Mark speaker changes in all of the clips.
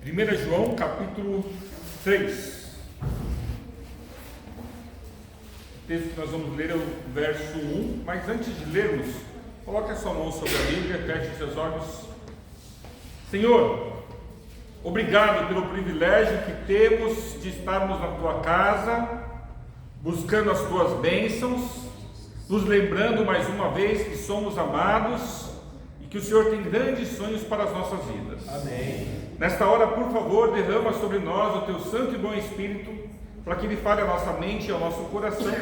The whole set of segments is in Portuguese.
Speaker 1: 1 João capítulo 3. O texto que nós vamos ler é o verso 1, mas antes de lermos, coloque a sua mão sobre a Bíblia, feche os seus olhos. Senhor, obrigado pelo privilégio que temos de estarmos na Tua casa, buscando as Tuas bênçãos, nos lembrando mais uma vez que somos amados e que o Senhor tem grandes sonhos para as nossas vidas.
Speaker 2: Amém.
Speaker 1: Nesta hora, por favor, derrama sobre nós o Teu Santo e Bom Espírito, para que Ele fale a nossa mente e ao nosso coração.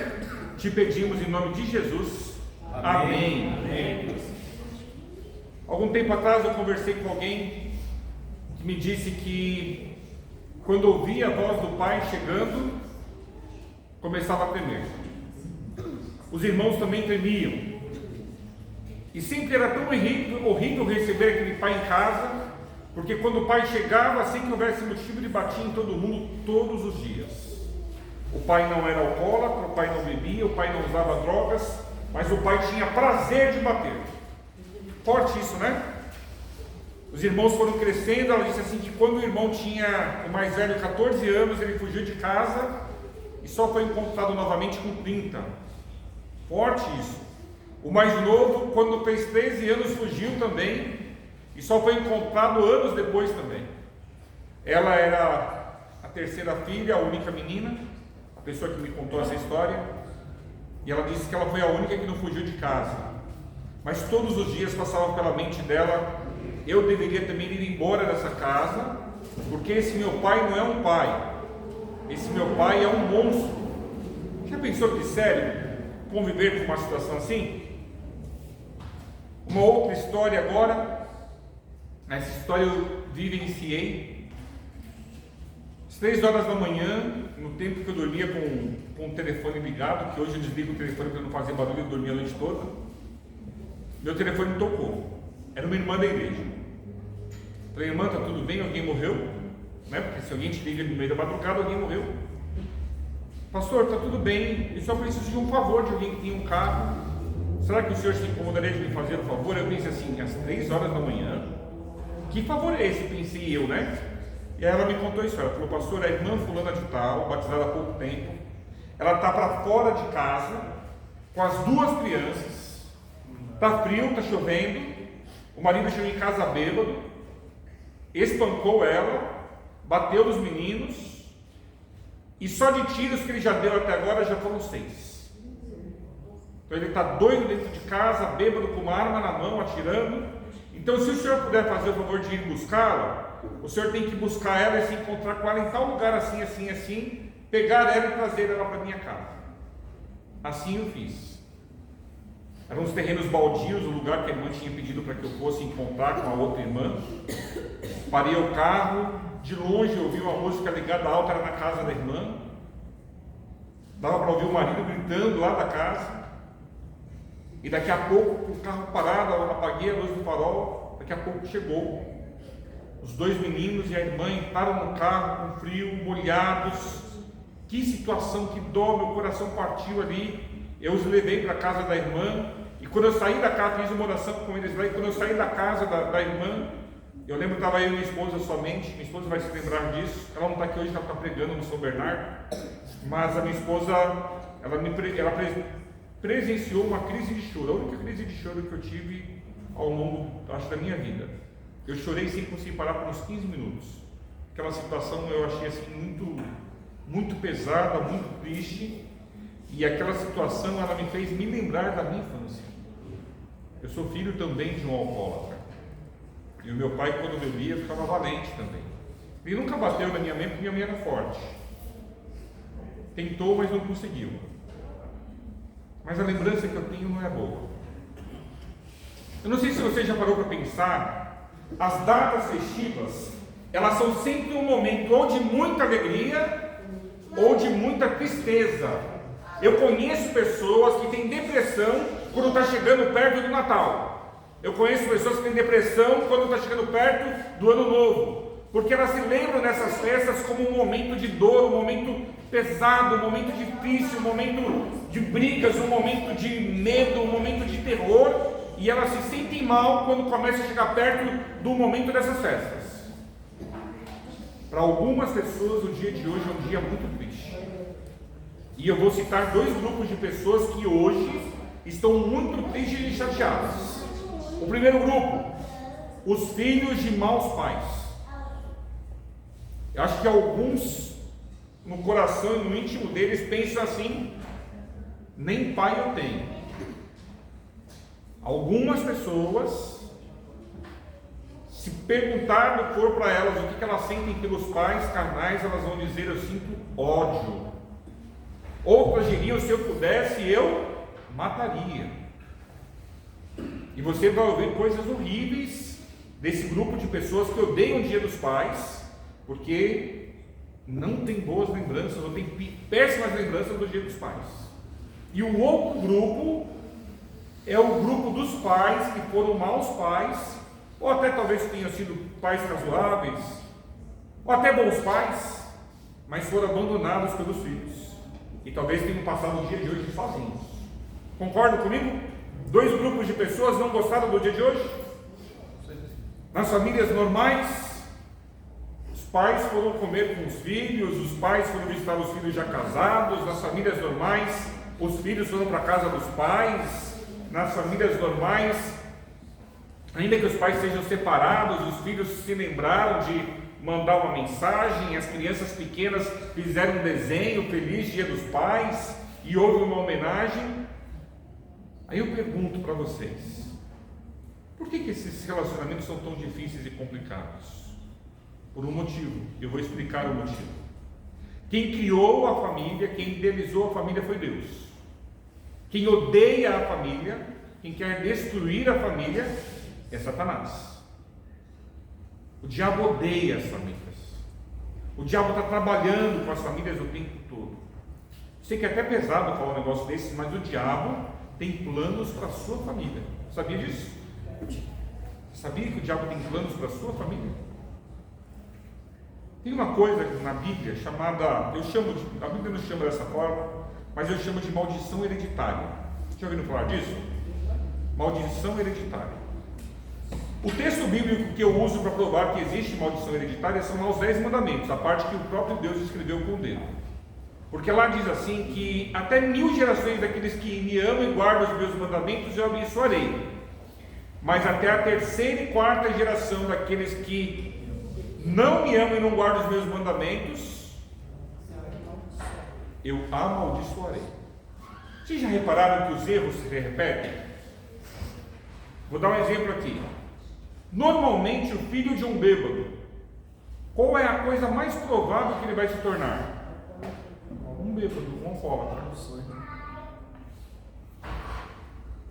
Speaker 1: Te pedimos em nome de Jesus. Amém.
Speaker 2: Amém.
Speaker 1: Algum tempo atrás eu conversei com alguém que me disse que quando ouvia a voz do Pai chegando, começava a tremer. Os irmãos também tremiam. E sempre era tão horrível receber aquele pai em casa, porque quando o pai chegava, assim que houvesse motivo, ele batia em todo mundo todos os dias. O pai não era alcoólatra, o pai não bebia, o pai não usava drogas, mas o pai tinha prazer de bater. Forte isso, né? Os irmãos foram crescendo. Ela disse assim que quando o irmão tinha, o mais velho, 14 anos, ele fugiu de casa e só foi encontrado novamente com 30. Forte isso. O mais novo, quando fez 13 anos, fugiu também e só foi encontrado anos depois também. Ela era a terceira filha, a única menina, a pessoa que me contou essa história, e ela disse que ela foi a única que não fugiu de casa. Mas todos os dias passava pela mente dela: eu deveria também ir embora dessa casa, porque esse meu pai não é um pai, esse meu pai é um monstro. Já pensou que sério conviver com uma situação assim? Uma outra história agora. Essa história eu vivenciei às 3 horas da manhã, no tempo que eu dormia com o telefone ligado, que hoje eu desligo o telefone para não fazer barulho, eu dormia a noite toda. Meu telefone tocou, era uma irmã da igreja. Falei: irmã, está tudo bem? Alguém morreu? Né? Porque se alguém te liga no meio da madrugada, alguém morreu. Pastor, está tudo bem, eu só preciso de um favor de alguém que tem um carro. Será que o senhor se incomodaria de me fazer um favor? Eu pensei assim, às 3 horas da manhã, que favor é esse? Pensei eu, né? E aí ela me contou isso. Ela falou: pastor, a irmã fulana de tal, batizada há pouco tempo, ela está para fora de casa com as 2 crianças, está frio, está chovendo, o marido chegou em casa bêbado, espancou ela, bateu nos meninos, e só de tiros que ele já deu até agora já foram 6. Então ele está doido dentro de casa, bêbado, com uma arma na mão, atirando. Então, se o senhor puder fazer o favor de ir buscá-la, o senhor tem que buscar ela e se encontrar com ela em tal lugar, assim, assim, assim, pegar ela e trazer ela para minha casa. Assim eu fiz. Eram uns terrenos baldios, o lugar que a irmã tinha pedido para que eu fosse encontrar com a outra irmã. Parei o carro, de longe eu ouvi uma música ligada alta, era na casa da irmã. Dava para ouvir o marido gritando lá da casa. E daqui a pouco, o carro parado, eu apaguei a luz do farol. Daqui a pouco chegou os 2 meninos e a irmã entraram no carro com frio, molhados. Que situação, que dó, meu coração partiu ali. Eu os levei para a casa da irmã. E quando eu saí da casa, fiz uma oração com eles lá. E quando eu saí da casa da irmã, eu lembro que estava eu e minha esposa somente. Minha esposa vai se lembrar disso. Ela não está aqui hoje, ela está pregando no São Bernardo. Mas a minha esposa, ela presenciou uma crise de choro, a única crise de choro que eu tive ao longo, acho, da minha vida. Eu chorei sem conseguir parar por uns 15 minutos. Aquela situação eu achei assim muito pesada, muito triste, e aquela situação ela me fez me lembrar da minha infância. Eu sou filho também de um alcoólatra, e o meu pai, quando bebia, ficava valente também. Ele nunca bateu na minha mãe porque minha mãe era forte. Tentou, mas não conseguiu. Mas a lembrança que eu tenho não é boa. Eu não sei se você já parou para pensar, as datas festivas, elas são sempre um momento ou de muita alegria ou de muita tristeza. Eu conheço pessoas que têm depressão quando está chegando perto do Natal. Eu conheço pessoas que têm depressão quando está chegando perto do Ano Novo, porque elas se lembram dessas festas como um momento de dor, um momento pesado, um momento difícil, um momento de brigas, um momento de medo, um momento de terror, e elas se sentem mal quando começa a chegar perto do momento dessas festas. Para algumas pessoas, o dia de hoje é um dia muito triste. E eu vou citar dois grupos de pessoas que hoje estão muito tristes e chateadas. O primeiro grupo, os filhos de maus pais. Eu acho que alguns, no coração e no íntimo deles, pensam assim: nem pai eu tenho. Algumas pessoas, se perguntar for para elas o que elas sentem pelos pais carnais, elas vão dizer: eu sinto ódio. Outras diriam: se eu pudesse, eu mataria. E você vai ouvir coisas horríveis desse grupo de pessoas que odeiam o Dia dos Pais, porque não tem boas lembranças, ou tem péssimas lembranças do Dia dos Pais. E o outro grupo é o grupo dos pais que foram maus pais, ou até talvez tenham sido pais razoáveis, ou até bons pais, mas foram abandonados pelos filhos, e talvez tenham passado o dia de hoje sozinhos. Concordam comigo? Dois grupos de pessoas não gostaram do dia de hoje? Nas famílias normais, os pais foram comer com os filhos, os pais foram visitar os filhos já casados. Nas famílias normais, os filhos foram para a casa dos pais. Nas famílias normais, ainda que os pais sejam separados, os filhos se lembraram de mandar uma mensagem, as crianças pequenas fizeram um desenho, feliz Dia dos Pais, e houve uma homenagem. Aí eu pergunto para vocês, por que esses relacionamentos são tão difíceis e complicados? Por um motivo, eu vou explicar o motivo. Quem criou a família, quem idealizou a família foi Deus. Quem odeia a família, quem quer destruir a família, é Satanás. O diabo odeia as famílias. O diabo está trabalhando com as famílias o tempo todo. Sei que é até pesado falar um negócio desse, mas o diabo tem planos para a sua família. Sabia disso? Sabia que o diabo tem planos para a sua família? Tem uma coisa na Bíblia chamada, a Bíblia não chama dessa forma, mas eu chamo de maldição hereditária. Já ouviram falar disso? Maldição hereditária. O texto bíblico que eu uso para provar que existe maldição hereditária são lá os 10 mandamentos, a parte que o próprio Deus escreveu com o dedo. Porque lá diz assim que até 1000 gerações daqueles que me amam e guardam os meus mandamentos eu abençoarei. Mas até a 3ª e 4ª geração daqueles que não me amam e não guardam os meus mandamentos, eu amaldiçoarei. Vocês já repararam que os erros se repetem? Vou dar um exemplo aqui. Normalmente o filho de um bêbado, qual é a coisa mais provável que ele vai se tornar? Um bêbado, um alcoólatra.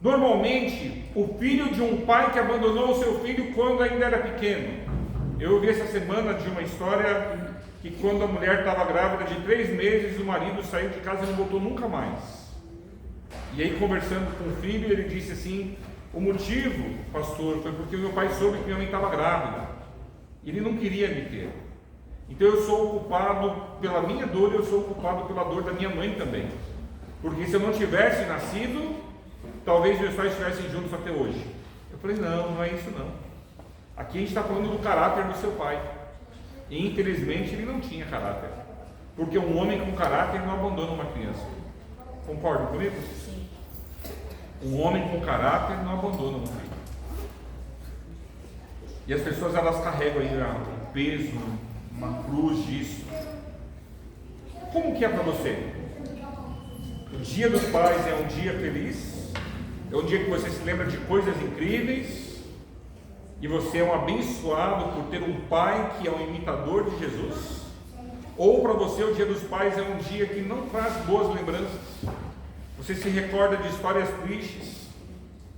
Speaker 1: Normalmente, o filho de um pai que abandonou o seu filho quando ainda era pequeno. Eu ouvi essa semana de uma história que quando a mulher estava grávida de 3 meses, o marido saiu de casa e não voltou nunca mais. E aí, conversando com o filho, ele disse assim: o motivo, pastor, foi porque meu pai soube que minha mãe estava grávida. Ele não queria me ter. Então eu sou o culpado pela minha dor e eu sou o culpado pela dor da minha mãe também. Porque se eu não tivesse nascido, talvez meus pais estivessem juntos até hoje. Eu falei: não, não é isso não. Aqui a gente está falando do caráter do seu pai. E infelizmente ele não tinha caráter. Porque um homem com caráter não abandona uma criança. Concordam comigo? Sim. Um homem com caráter não abandona um filho. E as pessoas, elas carregam aí um peso, uma cruz disso. Como que é para você? O Dia dos Pais é um dia feliz? É um dia que você se lembra de coisas incríveis? E você é um abençoado por ter um pai que é um imitador de Jesus? Ou para você o Dia dos Pais é um dia que não traz boas lembranças? Você se recorda de histórias tristes,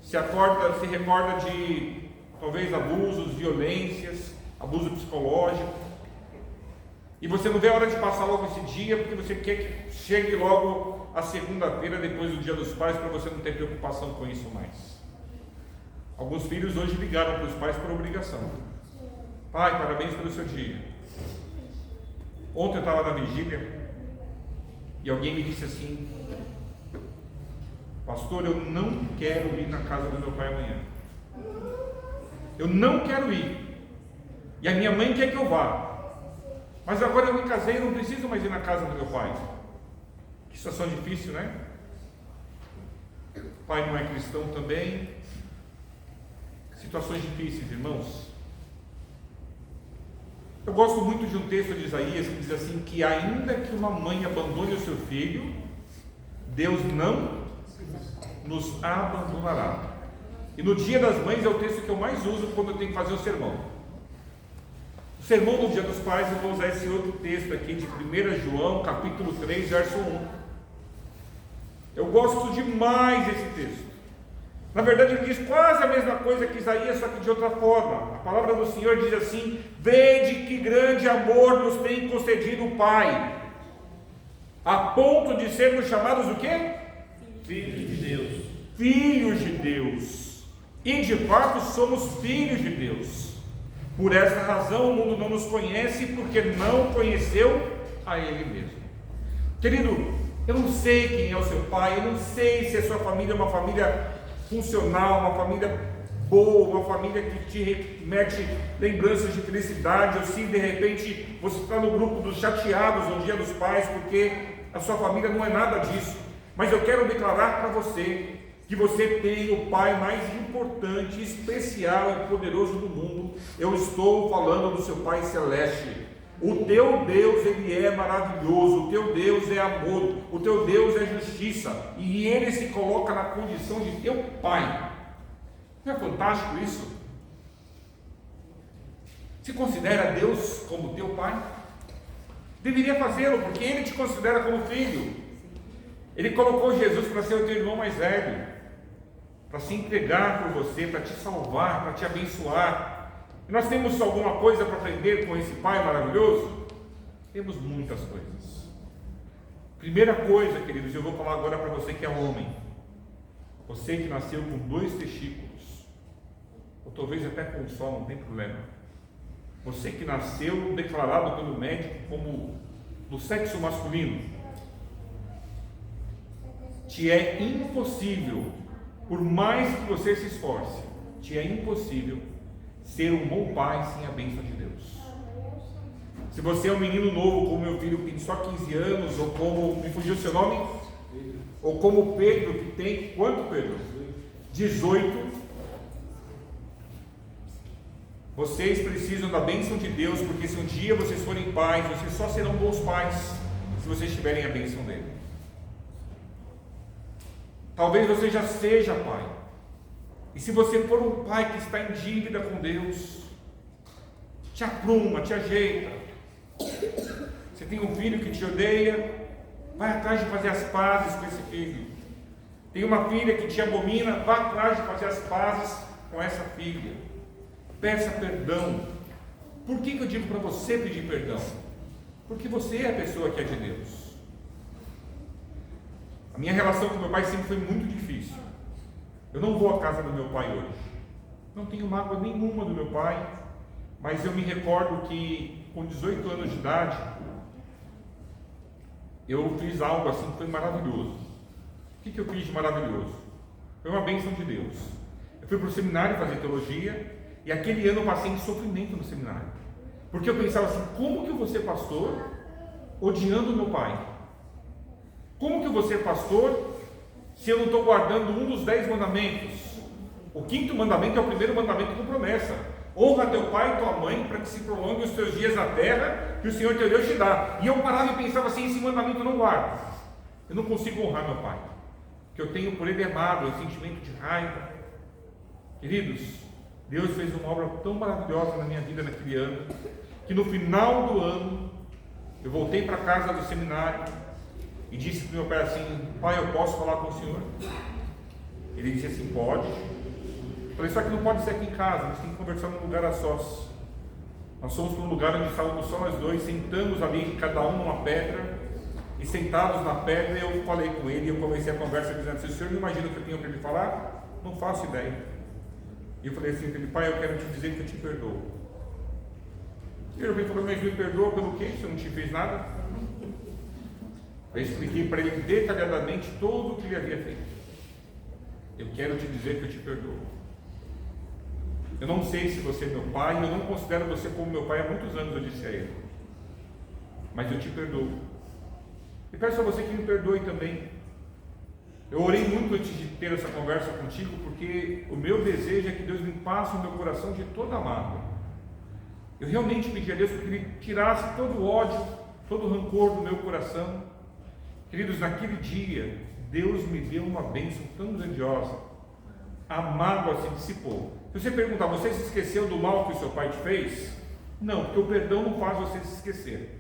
Speaker 1: se recorda de talvez abusos, violências, abuso psicológico, e você não vê a hora de passar logo esse dia, porque você quer que chegue logo a segunda-feira depois do Dia dos Pais, para você não ter preocupação com isso mais. Alguns filhos hoje ligaram para os pais por obrigação: pai, parabéns pelo seu dia. Ontem eu estava na vigília e alguém me disse assim: pastor, eu não quero ir na casa do meu pai amanhã. Eu não quero ir. E a minha mãe quer que eu vá. Mas agora eu me casei, eu não preciso mais ir na casa do meu pai. Que situação difícil, né? O pai não é cristão também. Situações difíceis, irmãos. Eu gosto muito de um texto de Isaías que diz assim, que ainda que uma mãe abandone o seu filho, Deus não nos abandonará. E no Dia das Mães é o texto que eu mais uso quando eu tenho que fazer o sermão. O sermão do Dia dos Pais, eu vou usar esse outro texto aqui de 1 João, capítulo 3, verso 1. Eu gosto demais desse texto. Na verdade, ele diz quase a mesma coisa que Isaías, só que de outra forma. A palavra do Senhor diz assim: vede que grande amor nos tem concedido o Pai, a ponto de sermos chamados o quê?
Speaker 2: Filhos de Deus.
Speaker 1: Filhos de Deus. E de fato somos filhos de Deus. Por essa razão o mundo não nos conhece, porque não conheceu a Ele mesmo. Querido, eu não sei quem é o seu pai, eu não sei se a sua família é uma família funcional, uma família boa, uma família que te remete lembranças de felicidade, ou se de repente você está no grupo dos chateados no Dia dos Pais, porque a sua família não é nada disso. Mas eu quero declarar para você que você tem o pai mais importante, especial e poderoso do mundo. Eu estou falando do seu Pai Celeste. O teu Deus, Ele é maravilhoso, o teu Deus é amor, o teu Deus é justiça, e Ele se coloca na condição de teu Pai. Não é fantástico isso? Se considera Deus como teu Pai? Deveria fazê-lo, porque Ele te considera como filho. Ele colocou Jesus para ser o teu irmão mais velho, para se entregar por você, para te salvar, para te abençoar. E nós temos alguma coisa para aprender com esse Pai maravilhoso? Temos muitas coisas. Primeira coisa, queridos, eu vou falar agora para você que é homem. Você que nasceu com 2 testículos, ou talvez até com um só, não tem problema. Você que nasceu declarado pelo médico como do sexo masculino. Te é impossível, por mais que você se esforce, te é impossível ser um bom pai sem a bênção de Deus. Se você é um menino novo, como meu filho que tem só 15 anos, ou como, me fugiu o seu nome? Ou como Pedro, que tem, quanto Pedro? 18. Vocês precisam da bênção de Deus, porque se um dia vocês forem pais, vocês só serão bons pais se vocês tiverem a bênção dele. Talvez você já seja pai. E se você for um pai que está em dívida com Deus, te apruma, te ajeita. Você tem um filho que te odeia, vai atrás de fazer as pazes com esse filho. Tem uma filha que te abomina, vá atrás de fazer as pazes com essa filha. Peça perdão. Por que eu digo para você pedir perdão? Porque você é a pessoa que é de Deus. A minha relação com meu pai sempre foi muito difícil. Eu não vou à casa do meu pai hoje. Não tenho mágoa nenhuma do meu pai, mas eu me recordo que com 18 anos de idade, eu fiz algo assim que foi maravilhoso. O que eu fiz de maravilhoso? Foi uma bênção de Deus. Eu fui para o seminário fazer teologia, e aquele ano eu passei em sofrimento no seminário. Porque eu pensava assim, como que eu vou ser pastor odiando o meu pai? Como que eu vou ser pastor se eu não estou guardando um dos 10 mandamentos? O 5º mandamento é o primeiro mandamento com promessa: honra teu pai e tua mãe, para que se prolongue os teus dias na terra que o Senhor teu Deus te dá. E eu parava e pensava assim, esse mandamento eu não guardo. Eu não consigo honrar meu pai, porque eu tenho por ele amado, um sentimento de raiva. Queridos, Deus fez uma obra tão maravilhosa na minha vida naquele ano, que no final do ano eu voltei para casa do seminário e disse para o meu pai assim: pai, eu posso falar com o senhor? Ele disse assim: pode. Eu falei: só que não pode ser aqui em casa, a gente tem que conversar num lugar a sós. Nós fomos para um lugar onde estávamos só nós dois, sentamos ali, cada um numa pedra, e sentados na pedra eu falei com ele, e eu comecei a conversa dizendo assim: o senhor não imagina o que eu tenho para lhe falar? Não faço ideia. E eu falei assim para ele: pai, eu quero te dizer que eu te perdoo. E ele falou: mas me perdoa pelo quê? Você não te fez nada? Eu expliquei para ele detalhadamente tudo o que ele havia feito. Eu quero te dizer que eu te perdoo. Eu não sei se você é meu pai, eu não considero você como meu pai há muitos anos, eu disse a ele. mas eu te perdoo. E peço a você que me perdoe também. Eu orei muito antes de ter essa conversa contigo, porque o meu desejo é que Deus limpasse o meu coração de toda mágoa. Eu realmente pedi a Deus que Ele tirasse todo o ódio, todo o rancor do meu coração. Queridos, naquele dia, Deus me deu uma bênção tão grandiosa. A mágoa se dissipou. Se você perguntar, você se esqueceu do mal que o seu pai te fez? Não, porque o perdão não faz você se esquecer.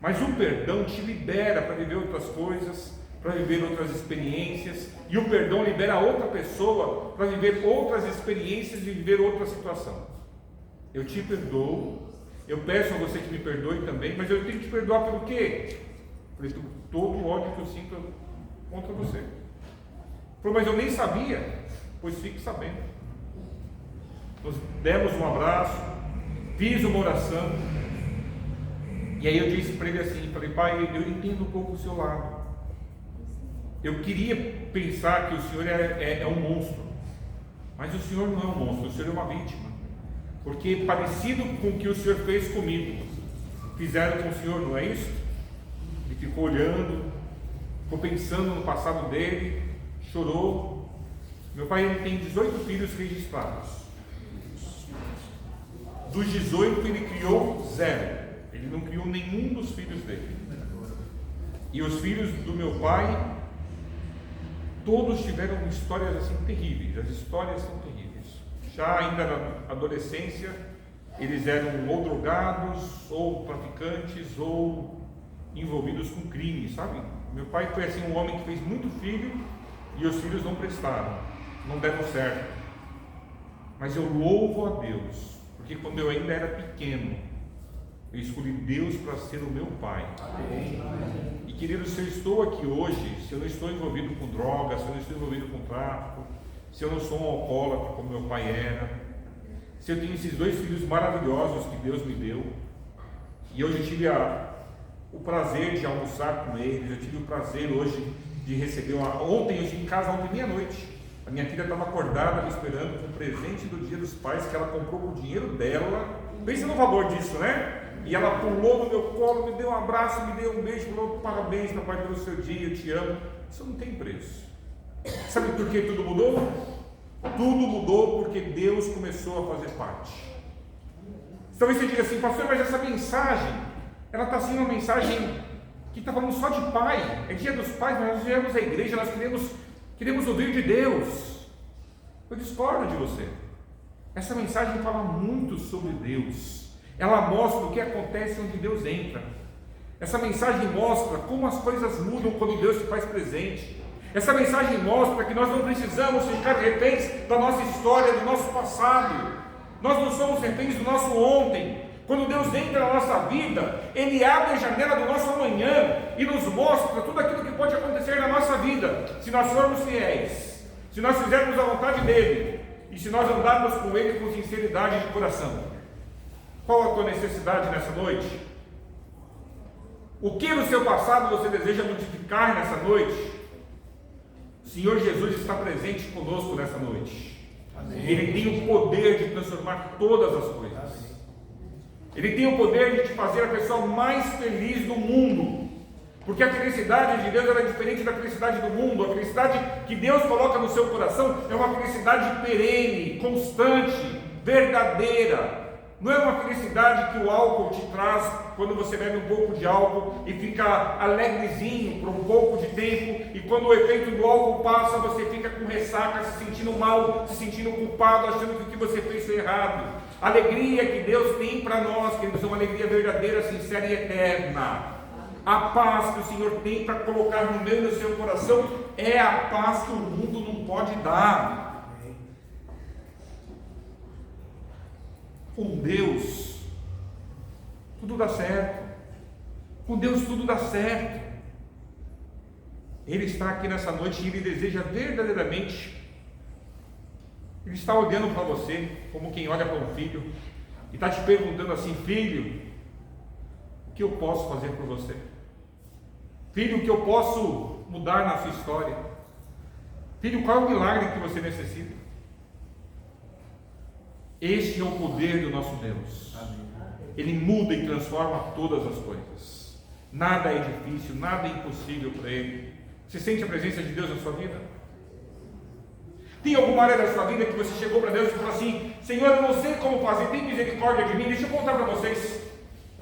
Speaker 1: Mas o perdão te libera para viver outras coisas, para viver outras experiências. E o perdão libera outra pessoa para viver outras experiências e viver outra situação. Eu te perdoo, eu peço a você que me perdoe também, mas eu tenho que te perdoar pelo quê? Por todo o ódio que eu sinto contra você. Mas eu nem sabia, pois fique sabendo. Nós demos um abraço, fiz uma oração, e aí eu disse para ele assim, falei, pai, eu entendo um pouco o seu lado. Eu queria pensar que o Senhor é um monstro, mas o Senhor não é um monstro, o Senhor é uma vítima. Porque parecido com o que o Senhor fez comigo, fizeram com o Senhor, não é isso? Ele ficou olhando, ficou pensando no passado dele, chorou. Meu pai ele tem 18 filhos registrados. Dos 18 ele criou 0. Ele não criou nenhum dos filhos dele. E os filhos do meu pai, todos tiveram histórias assim terríveis. As histórias são terríveis. Já ainda na adolescência, eles eram ou drogados, ou traficantes, ou envolvidos com crime, sabe? Meu pai foi assim um homem que fez muito filho, e os filhos não prestaram, não deram certo. Mas eu louvo a Deus, porque quando eu ainda era pequeno, eu escolhi Deus para ser o meu pai. Amém. E querido, se eu estou aqui hoje, se eu não estou envolvido com drogas, se eu não estou envolvido com tráfico, se eu não sou um alcoólatra como meu pai era, se eu tenho esses 2 filhos maravilhosos que Deus me deu, e hoje eu tive o prazer de almoçar com eles, eu tive o prazer hoje de receber ontem eu cheguei em casa ontem meia-noite, a minha filha estava acordada me esperando com o presente do Dia dos Pais que ela comprou com o dinheiro dela. Pensa no valor disso, né? E ela pulou no meu colo, me deu um abraço, me deu um beijo, falou, parabéns papai pelo seu dia, eu te amo. Isso não tem preço. Sabe por que tudo mudou? Tudo mudou porque Deus começou a fazer parte. Talvez você diga assim, pastor, mas essa mensagem, ela está sendo uma mensagem que está falando só de pai, é dia dos pais, mas nós viemos à igreja, nós queremos ouvir de Deus. Eu discordo de você. Essa mensagem fala muito sobre Deus, ela mostra o que acontece onde Deus entra. Essa mensagem mostra como as coisas mudam quando Deus se faz presente. Essa mensagem mostra que nós não precisamos ficar reféns da nossa história, do nosso passado. Nós não somos reféns do nosso ontem. Quando Deus entra na nossa vida, Ele abre a janela do nosso amanhã e nos mostra tudo aquilo que pode acontecer na nossa vida, se nós formos fiéis, se nós fizermos a vontade dEle e se nós andarmos com Ele com sinceridade de coração. Qual a tua necessidade nessa noite? O que no seu passado você deseja modificar nessa noite? O Senhor Jesus está presente conosco nessa noite. Amém. Ele tem o poder de transformar todas as coisas. Amém. Ele tem o poder de te fazer a pessoa mais feliz do mundo. Porque a felicidade de Deus é diferente da felicidade do mundo. A felicidade que Deus coloca no seu coração é uma felicidade perene, constante, verdadeira. Não é uma felicidade que o álcool te traz quando você bebe um pouco de álcool e fica alegrezinho por um pouco de tempo, e quando o efeito do álcool passa, você fica com ressaca, se sentindo mal, se sentindo culpado, achando que o que você fez foi errado. A alegria que Deus tem para nós, queridos, é uma alegria verdadeira, sincera e eterna. A paz que o Senhor tem para colocar no meu e no seu coração é a paz que o mundo não pode dar. Com Deus tudo dá certo. Com Deus tudo dá certo. Ele está aqui nessa noite e Ele deseja verdadeiramente. Ele está olhando para você como quem olha para um filho e está te perguntando assim: filho, o que eu posso fazer por você? Filho, o que eu posso mudar na sua história? Filho, qual é o milagre que você necessita? Este é o poder do nosso Deus. Ele muda e transforma todas as coisas. Nada é difícil, nada é impossível para Ele. Você sente a presença de Deus na sua vida? Tem alguma área da sua vida que você chegou para Deus e falou assim: Senhor, eu não sei como fazer, tem misericórdia de mim? Deixa eu contar para vocês.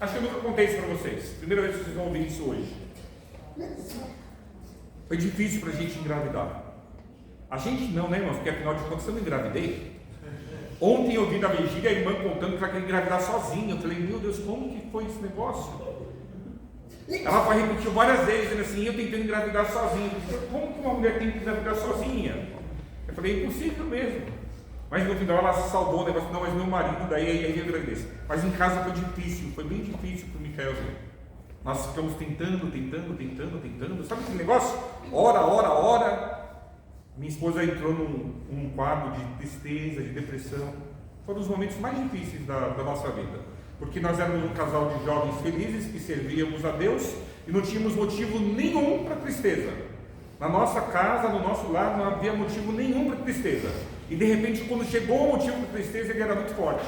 Speaker 1: Acho que eu nunca contei isso para vocês. Primeira vez que vocês vão ouvir isso hoje. Foi difícil para a gente engravidar. A gente não, né, irmãos? Porque afinal de contas eu não engravidei. Ontem eu vi na vigília a irmã contando que ela queria engravidar sozinha. Eu falei: meu Deus, como que foi esse negócio? Ela repetiu várias vezes, dizendo assim: eu tentando engravidar sozinha. Eu falei: como que uma mulher tem que engravidar sozinha? Eu falei: impossível mesmo. Mas no final ela saudou o negócio: não, mas meu marido, daí eu engravidei. Mas em casa foi difícil, foi bem difícil para o Micaelzinho. Nós ficamos tentando. Sabe aquele negócio? Ora. Minha esposa entrou num quadro de tristeza, de depressão. Foram os momentos mais difíceis da nossa vida. Porque nós éramos um casal de jovens felizes que servíamos a Deus e não tínhamos motivo nenhum para tristeza. Na nossa casa, no nosso lar, não havia motivo nenhum para tristeza. E de repente, quando chegou o motivo para tristeza, ele era muito forte.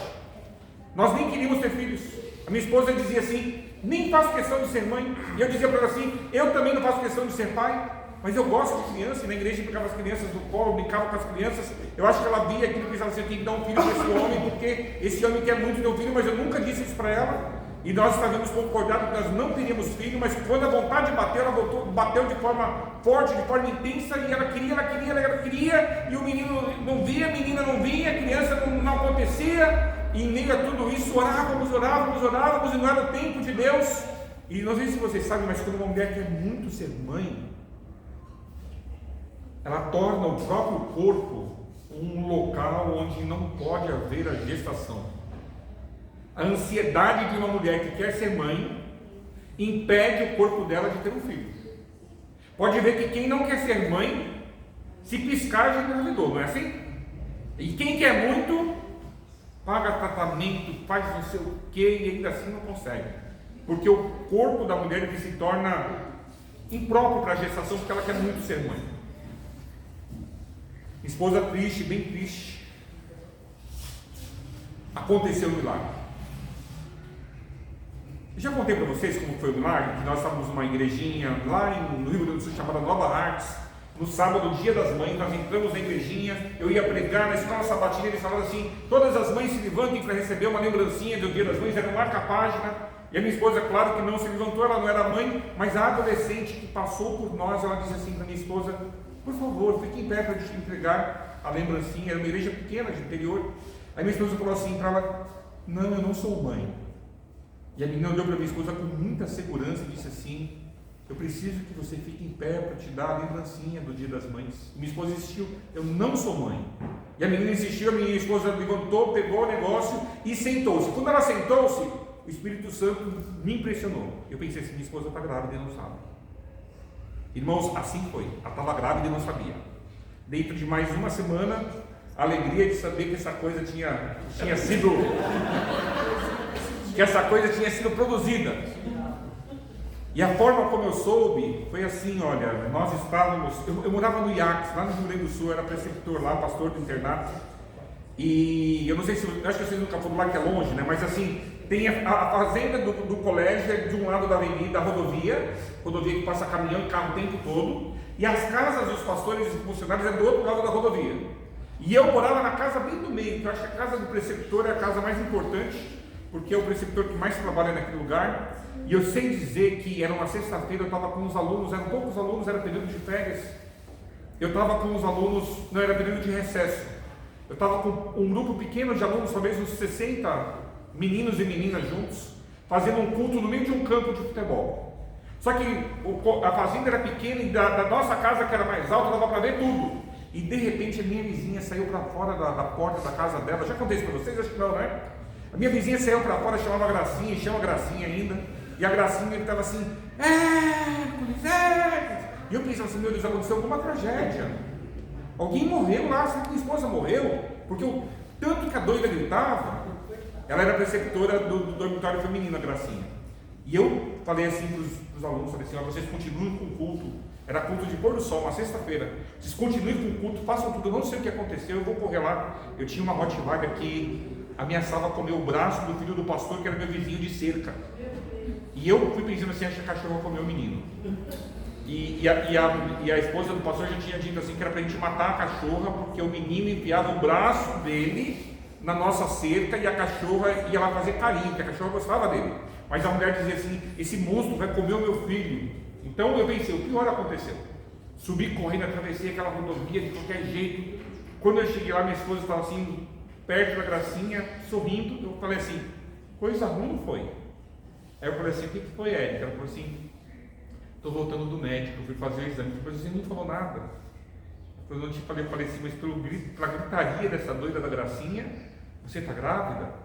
Speaker 1: Nós nem queríamos ter filhos. A minha esposa dizia assim: nem faço questão de ser mãe. E eu dizia para ela assim: eu também não faço questão de ser pai. Mas eu gosto de criança, e na igreja eu pegava as crianças do colo, brincava com as crianças. Eu acho que ela via aquilo e pensava assim: eu tenho que dar um filho para esse homem, porque esse homem quer muito ter um filho, mas eu nunca disse isso para ela. E nós estávamos concordados que nós não teríamos filho, mas quando a vontade bateu, ela bateu de forma forte, de forma intensa, e ela queria, e o menino não via, a menina não vinha, a criança não acontecia, e em meio a tudo isso, orávamos, e não era o tempo de Deus. E não sei se vocês sabem, mas quando uma mulher quer muito ser mãe, ela torna o próprio corpo um local onde não pode haver a gestação. A ansiedade de uma mulher que quer ser mãe impede o corpo dela de ter um filho. Pode ver que quem não quer ser mãe, se piscar já engravidou, não é assim? E quem quer muito, paga tratamento, faz não sei o que e ainda assim não consegue. Porque o corpo da mulher que se torna impróprio para a gestação, porque ela quer muito ser mãe. Esposa triste, bem triste. Aconteceu o milagre. Eu já contei para vocês como foi o milagre, que nós estávamos numa igrejinha lá no Rio Grande do Sul chamada Nova Artes. No sábado, dia das mães, nós entramos na igrejinha, eu ia pregar na escola sabatina, eles falavam assim: todas as mães se levantem para receber uma lembrancinha do dia das mães, era uma marca-página. E a minha esposa, claro que não se levantou, ela não era mãe, mas a adolescente que passou por nós, ela disse assim para minha esposa: por favor, fique em pé para te entregar a lembrancinha. Era uma igreja pequena de interior. Aí minha esposa falou assim para ela: não, eu não sou mãe. E a menina olhou para minha esposa com muita segurança e disse assim: eu preciso que você fique em pé para te dar a lembrancinha do dia das mães. Minha esposa insistiu: eu não sou mãe. E a menina insistiu, a minha esposa levantou, pegou o negócio e sentou-se. Quando ela sentou-se, o Espírito Santo me impressionou. Eu pensei assim: minha esposa está grávida e não sabe. Irmãos, assim foi. Ela estava grávida e não sabia. Dentro de mais uma semana, a alegria de saber que essa coisa tinha sido produzida. E a forma como eu soube foi assim: olha, nós estávamos, eu morava no IACS, lá no Rio Grande do Sul, eu era preceptor lá, pastor do internato. E eu não sei se, acho que vocês nunca foram lá, que é longe, né? Mas assim, tem a fazenda do colégio é de um lado da avenida, a rodovia que passa caminhão e carro o tempo todo, e as casas dos pastores e funcionários é do outro lado da rodovia. E eu morava na casa bem do meio, que eu acho que a casa do preceptor é a casa mais importante, porque é o preceptor que mais trabalha naquele lugar. E eu sei dizer que era uma sexta-feira, eu estava com os alunos, eram poucos alunos, era período de férias. Eu estava com os alunos, não era período de recesso. Eu estava com um grupo pequeno de alunos, talvez uns 60 meninos e meninas juntos, fazendo um culto no meio de um campo de futebol. Só que a fazenda era pequena e da nossa casa, que era mais alta, dava para ver tudo. E de repente a minha vizinha saiu para fora da porta da casa dela. Já contei isso para vocês? Acho que não, né? A minha vizinha saiu para fora, chamava Gracinha, e chama Gracinha ainda. E a Gracinha, ele estava assim: Hércules. E eu pensava assim: meu Deus, aconteceu alguma tragédia. Alguém morreu lá, será que minha esposa morreu? Porque tanto que a doida gritava, ela era preceptora do dormitório feminino, a Gracinha. E eu falei assim para os alunos, falei assim: ó, vocês continuem com o culto. Era culto de pôr do sol, uma sexta-feira. Vocês continuem com o culto, façam tudo. Eu não sei o que aconteceu, eu vou correr lá. Eu tinha uma Rottweiler que ameaçava comer o braço do filho do pastor, que era meu vizinho de cerca. E eu fui pensando assim, acho que a cachorra comeu o menino. E a esposa do pastor já tinha dito assim que era para a gente matar a cachorra, porque o menino enfiava o braço dele na nossa cerca e a cachorra ia lá fazer carinho, porque a cachorra gostava dele. Mas a mulher dizia assim, esse monstro vai comer o meu filho. Então eu pensei, o pior aconteceu. Subi correndo, atravessei aquela rodovia de qualquer jeito. Quando eu cheguei lá, minha esposa estava assim, perto da Gracinha, sorrindo. Eu falei assim, coisa ruim foi. Aí eu falei assim, o que foi, Érica? Ela falou assim, estou voltando do médico, eu fui fazer o exame. Depois você não falou nada. Eu não te falei, eu falei assim, mas pela gritaria dessa doida da Gracinha, você está grávida?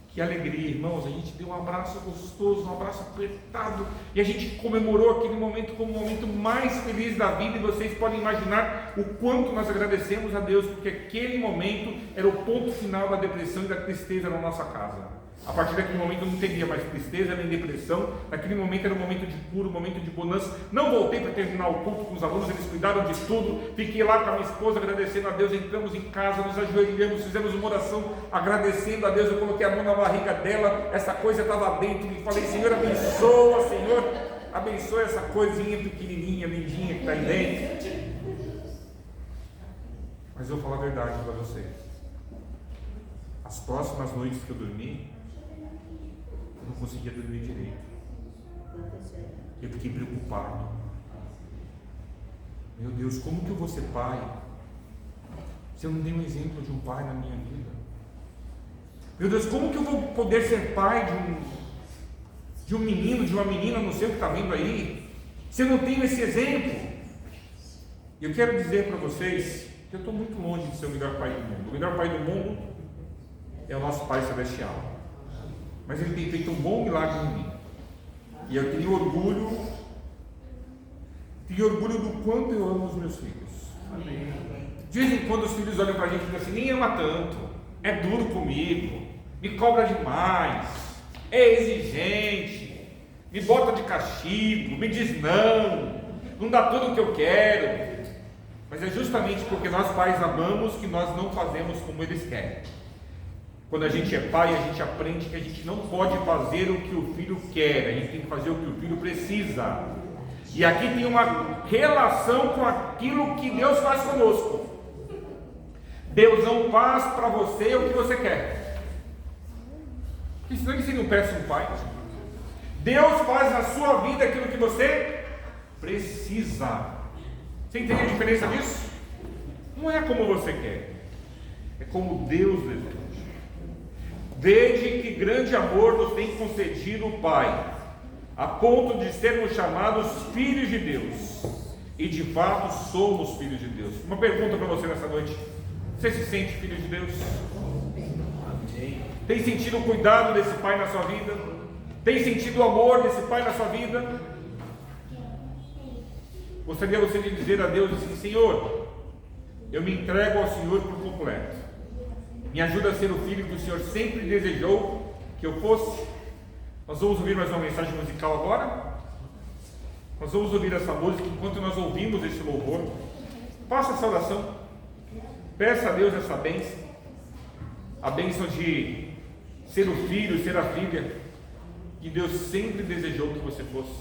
Speaker 1: Que alegria, irmãos, a gente deu um abraço gostoso, um abraço apertado, e a gente comemorou aquele momento como o momento mais feliz da vida, e vocês podem imaginar o quanto nós agradecemos a Deus, porque aquele momento era o ponto final da depressão e da tristeza na nossa casa. A partir daquele momento eu não teria mais tristeza nem depressão, naquele momento era um momento de cura, um momento de bonança. Não voltei para terminar o culto com os alunos, eles cuidaram de tudo, fiquei lá com a minha esposa agradecendo a Deus, entramos em casa, nos ajoelhamos, fizemos uma oração agradecendo a Deus, eu coloquei a mão na barriga dela, essa coisa estava dentro, e falei, Senhor, abençoa essa coisinha pequenininha, lindinha que está aí dentro. Mas eu vou falar a verdade para vocês, as próximas noites que eu dormi, eu não conseguia dormir direito. Eu fiquei preocupado. Meu Deus, como que eu vou ser pai se eu não tenho um exemplo de um pai na minha vida? Meu Deus, como que eu vou poder ser pai de um menino, de uma menina, não sei o que está vindo aí, se eu não tenho esse exemplo? E eu quero dizer para vocês que eu estou muito longe de ser o melhor pai do mundo. O melhor pai do mundo é o nosso Pai Celestial. Mas Ele tem feito um bom milagre em mim. E eu tenho orgulho do quanto eu amo os meus filhos. Amém. De vez em quando os filhos olham para a gente e dizem assim, nem ama tanto, é duro comigo, me cobra demais, é exigente, me bota de castigo, me diz não dá tudo o que eu quero. Mas é justamente porque nós pais amamos que nós não fazemos como eles querem. Quando a gente é pai, a gente aprende que a gente não pode fazer o que o filho quer, a gente tem que fazer o que o filho precisa. E aqui tem uma relação com aquilo que Deus faz conosco. Deus não faz para você o que você quer, porque senão você não peça um pai. Deus faz na sua vida aquilo que você precisa. Você entende a diferença disso? Não é como você quer, é como Deus deseja. Desde que grande amor nos tem concedido o Pai, a ponto de sermos chamados filhos de Deus, e de fato somos filhos de Deus. Uma pergunta para você nessa noite: você se sente filho de Deus? Tem sentido o cuidado desse Pai na sua vida? Tem sentido o amor desse Pai na sua vida? Gostaria você de dizer a Deus assim: Senhor, eu me entrego ao Senhor por completo. Me ajuda a ser o filho que o Senhor sempre desejou que eu fosse. Nós vamos ouvir mais uma mensagem musical agora. Nós vamos ouvir essa música. Enquanto nós ouvimos esse louvor, faça essa oração. Peça a Deus essa bênção. A bênção de ser o filho, ser a filha que Deus sempre desejou que você fosse.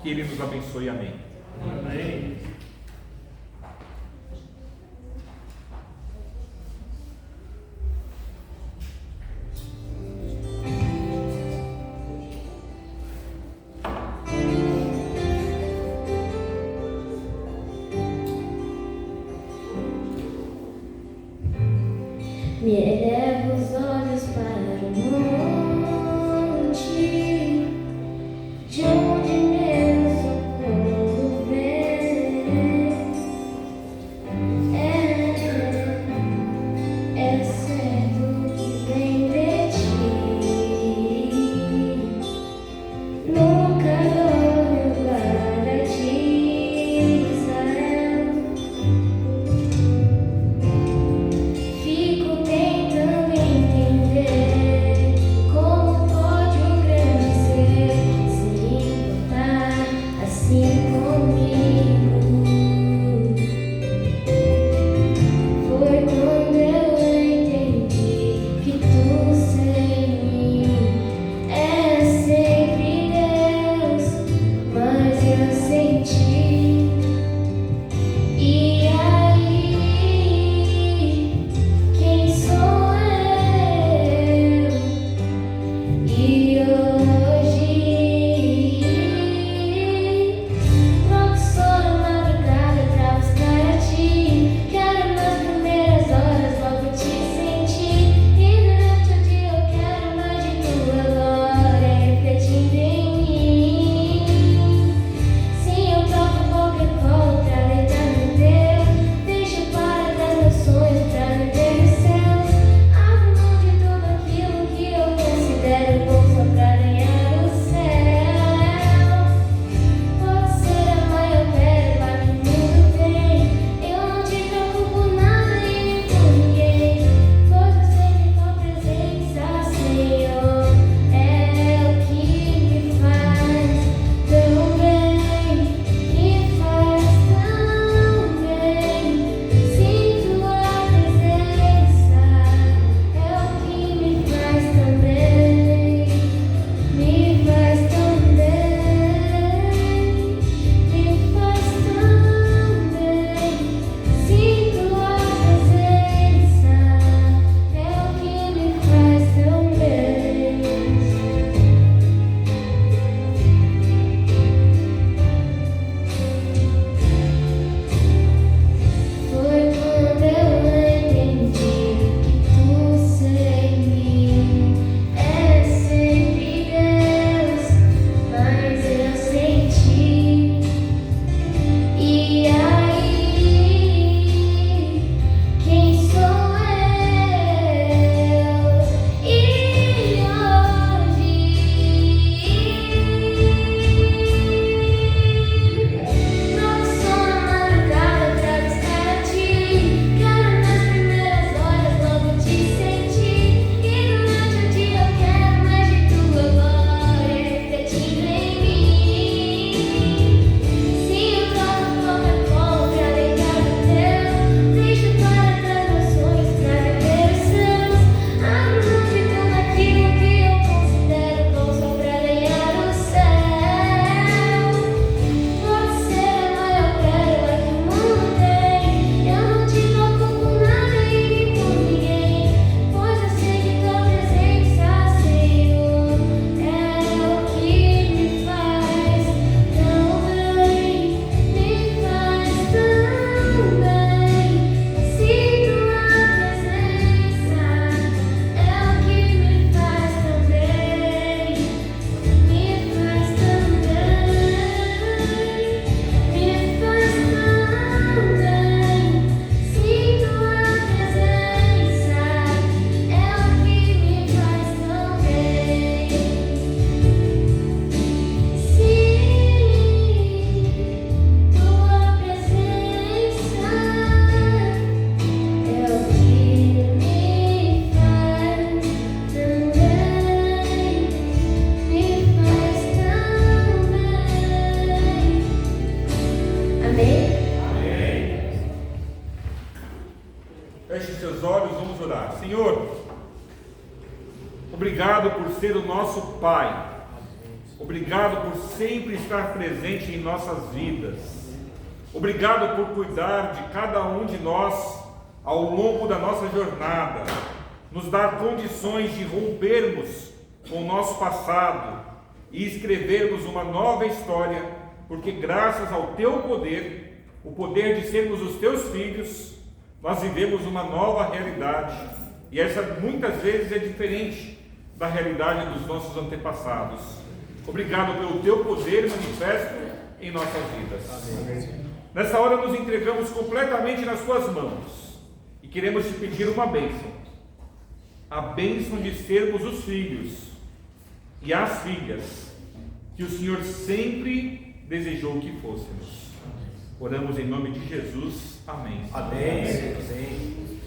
Speaker 1: Que Ele nos abençoe. Amém.
Speaker 2: Amém.
Speaker 3: Me elevo os olhos para o monte, de onde meu socorro vem.
Speaker 1: Obrigado por ser o nosso Pai. Obrigado por sempre estar presente em nossas vidas. Obrigado por cuidar de cada um de nós ao longo da nossa jornada, nos dar condições de rompermos com o nosso passado e escrevermos uma nova história, porque graças ao teu poder, o poder de sermos os teus filhos, nós vivemos uma nova realidade, e essa muitas vezes é diferente da realidade dos nossos antepassados. Obrigado pelo teu poder manifesto em nossas vidas. Amém. Nessa hora nos entregamos completamente nas tuas mãos e queremos te pedir uma bênção, a bênção de sermos os filhos e as filhas que o Senhor sempre desejou que fôssemos. Oramos em nome de Jesus. Amém.
Speaker 2: Amém. Amém.